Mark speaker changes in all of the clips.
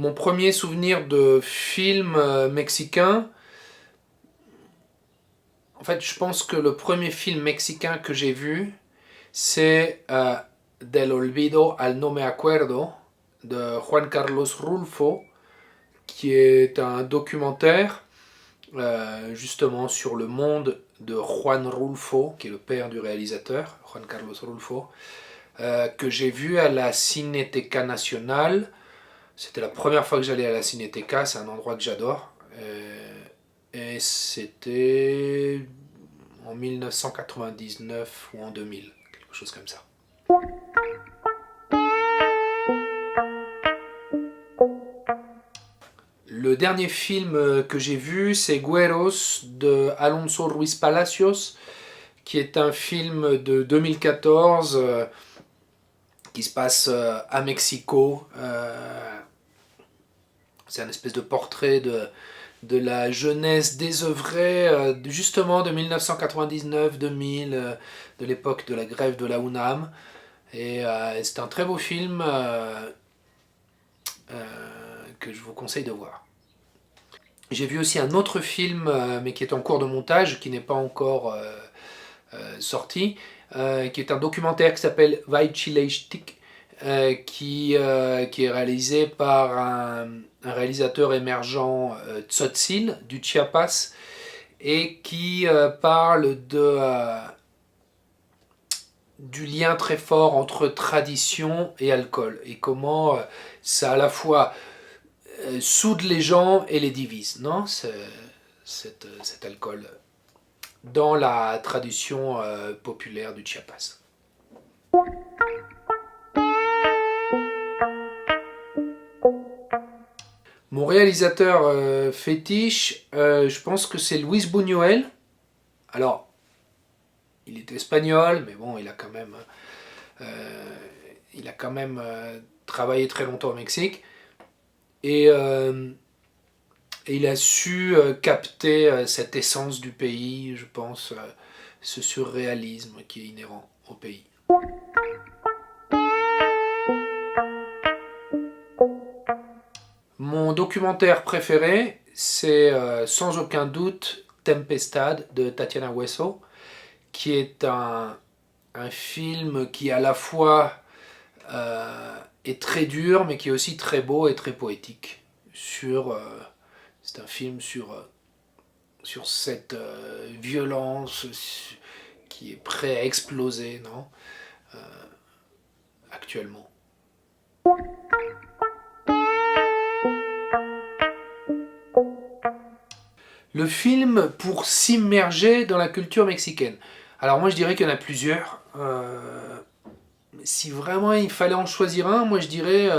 Speaker 1: Mon premier souvenir de film mexicain, en fait, je pense que le premier film mexicain que j'ai vu, c'est Del Olvido al No Me Acuerdo de Juan Carlos Rulfo, qui est un documentaire justement sur le monde de Juan Rulfo, qui est le père du réalisateur, Juan Carlos Rulfo, que j'ai vu à la Cinéteca Nacional. C'était la première fois que j'allais à la Cinéteca, c'est un endroit que j'adore. Et c'était en 1999 ou en 2000, quelque chose comme ça. Le dernier film que j'ai vu, c'est Güeros de Alonso Ruiz Palacios, qui est un film de 2014 qui se passe à Mexico. C'est un espèce de portrait de la jeunesse désœuvrée, justement de 1999-2000, de l'époque de la grève de la UNAM. Et c'est un très beau film que je vous conseille de voir. J'ai vu aussi un autre film, mais qui est en cours de montage, qui n'est pas encore sorti, qui est un documentaire qui s'appelle Vaichilechtik, qui est réalisé par un réalisateur émergent Tzotzil du Chiapas et qui parle du lien très fort entre tradition et alcool et comment ça à la fois soude les gens et les divise, non cet alcool dans la tradition populaire du Chiapas. Mon réalisateur fétiche, je pense que c'est Luis Buñuel. Alors, il est espagnol, mais bon, il a quand même travaillé très longtemps au Mexique. Et il a su capter cette essence du pays, je pense, ce surréalisme qui est inhérent au pays. Mon documentaire préféré, c'est sans aucun doute Tempestad de Tatiana Hueso, qui est un film qui à la fois est très dur, mais qui est aussi très beau et très poétique. C'est un film sur cette violence qui est prêt à exploser, non actuellement. Le film pour s'immerger dans la culture mexicaine. Alors moi je dirais qu'il y en a plusieurs. Si vraiment il fallait en choisir un, moi je dirais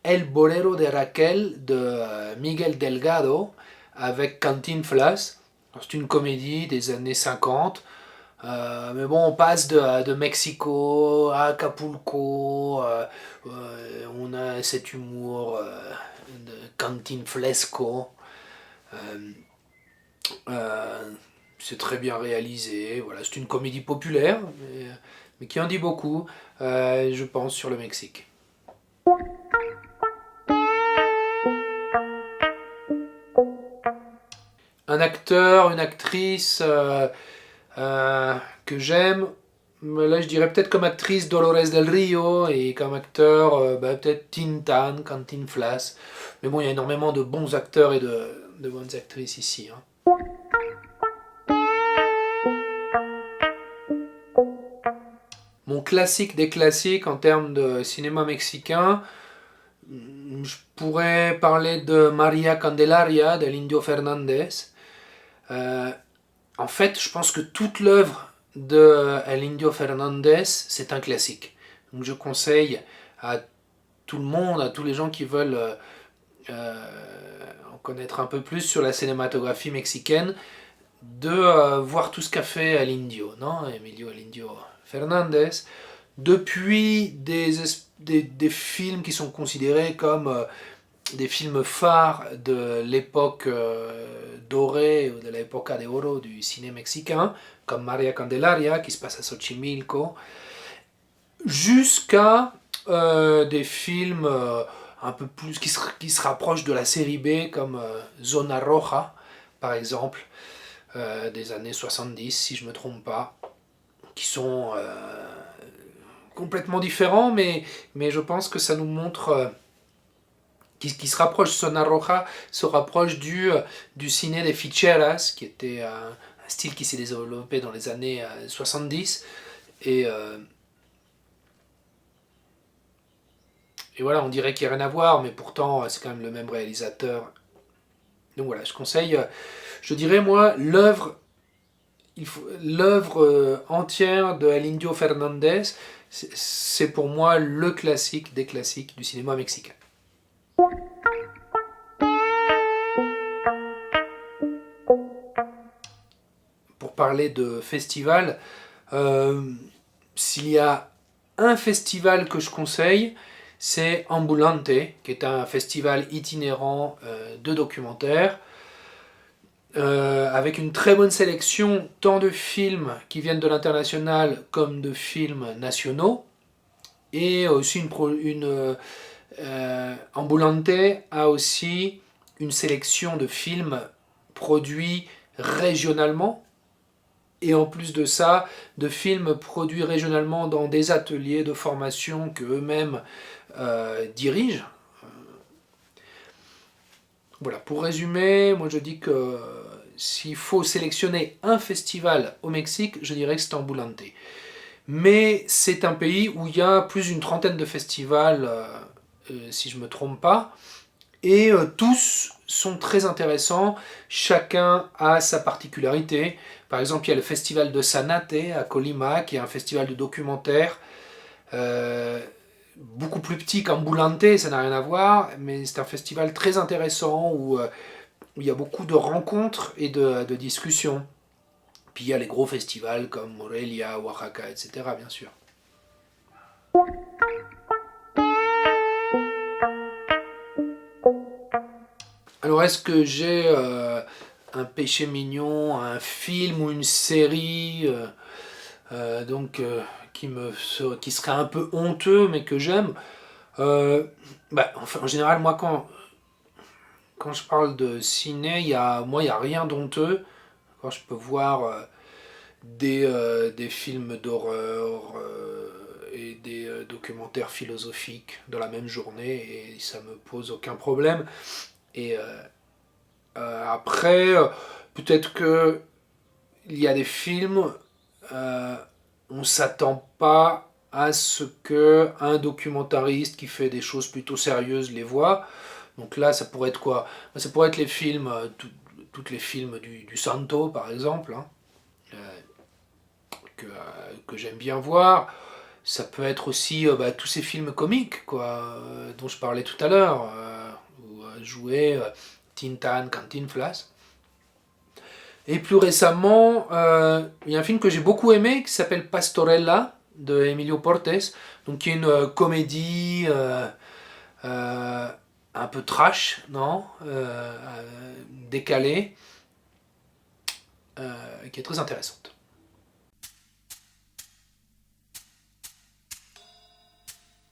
Speaker 1: El Bolero de Raquel de Miguel Delgado avec Cantinflas. C'est une comédie des années 50. Mais bon, on passe de Mexico à Acapulco. On a cet humour de Cantinflesco. Euh, euh, c'est très bien réalisé. Voilà, c'est une comédie populaire, mais qui en dit beaucoup, je pense, sur le Mexique. Un acteur, une actrice que j'aime, là je dirais peut-être comme actrice Dolores del Rio et comme acteur peut-être Tintan, Cantinflas. Mais bon, il y a énormément de bons acteurs et de bonnes actrices ici. Hein. Mon classique des classiques en termes de cinéma mexicain, je pourrais parler de Maria Candelaria de l'Indio Fernandez. Euh, En fait, je pense que toute l'œuvre de El Indio Fernandez, c'est un classique. Donc je conseille à tout le monde, à tous les gens qui veulent en connaître un peu plus sur la cinématographie mexicaine, de voir tout ce qu'a fait El Indio, non Emilio El Indio Fernandez, depuis des films qui sont considérés comme des films phares de l'époque dorée, de l'época de oro du cinéma mexicain, comme Maria Candelaria, qui se passe à Xochimilco, jusqu'à des films un peu plus, qui se rapprochent de la série B, comme Zona Roja, par exemple, des années 70, si je ne me trompe pas, qui sont complètement différents, mais je pense que ça nous montre... qui se rapproche, Zona Roja se rapproche du ciné des ficheras, qui était un style qui s'est développé dans les années 70. Et voilà, on dirait qu'il n'y a rien à voir, mais pourtant, c'est quand même le même réalisateur. Donc voilà, je conseille, je dirais moi, l'œuvre entière de El Indio Fernandez, c'est pour moi le classique des classiques du cinéma mexicain. Pour parler de festival, s'il y a un festival que je conseille, c'est Ambulante, qui est un festival itinérant de documentaires, avec une très bonne sélection tant de films qui viennent de l'international comme de films nationaux. Et aussi Ambulante a aussi une sélection de films produits régionalement, et en plus de ça, de films produits régionalement dans des ateliers de formation qu'eux-mêmes dirigent. Voilà, pour résumer, moi je dis que s'il faut sélectionner un festival au Mexique, je dirais que c'est Ambulante. Mais c'est un pays où il y a plus d'une trentaine de festivals, si je ne me trompe pas, et tous sont très intéressants, chacun a sa particularité. Par exemple, il y a le festival de Sanate à Colima, qui est un festival de documentaires, beaucoup plus petit qu'Ambulante, ça n'a rien à voir, mais c'est un festival très intéressant où il y a beaucoup de rencontres et de discussions. Puis il y a les gros festivals comme Morelia, Oaxaca, etc. bien sûr. Alors est-ce que j'ai un péché mignon, un film ou une série qui serait un peu honteux mais que j'aime? Enfin, en général, moi quand je parle de ciné, il y a rien d'honteux. Quand je peux voir des films d'horreur et des documentaires philosophiques dans la même journée et ça me pose aucun problème. Et après, peut-être que il y a des films, euh, on s'attend pas à ce que un documentariste qui fait des choses plutôt sérieuses les voit. Donc là, ça pourrait être quoi? Ça pourrait être les films, toutes les films du Santo, par exemple, hein, que j'aime bien voir. Ça peut être aussi tous ces films comiques, quoi, dont je parlais tout à l'heure, où jouait Tintin, Cantinflas. Et plus récemment, il y a un film que j'ai beaucoup aimé qui s'appelle Pastorella de Emilio Portes, donc qui est une comédie euh, un peu trash, non, décalée, qui est très intéressante.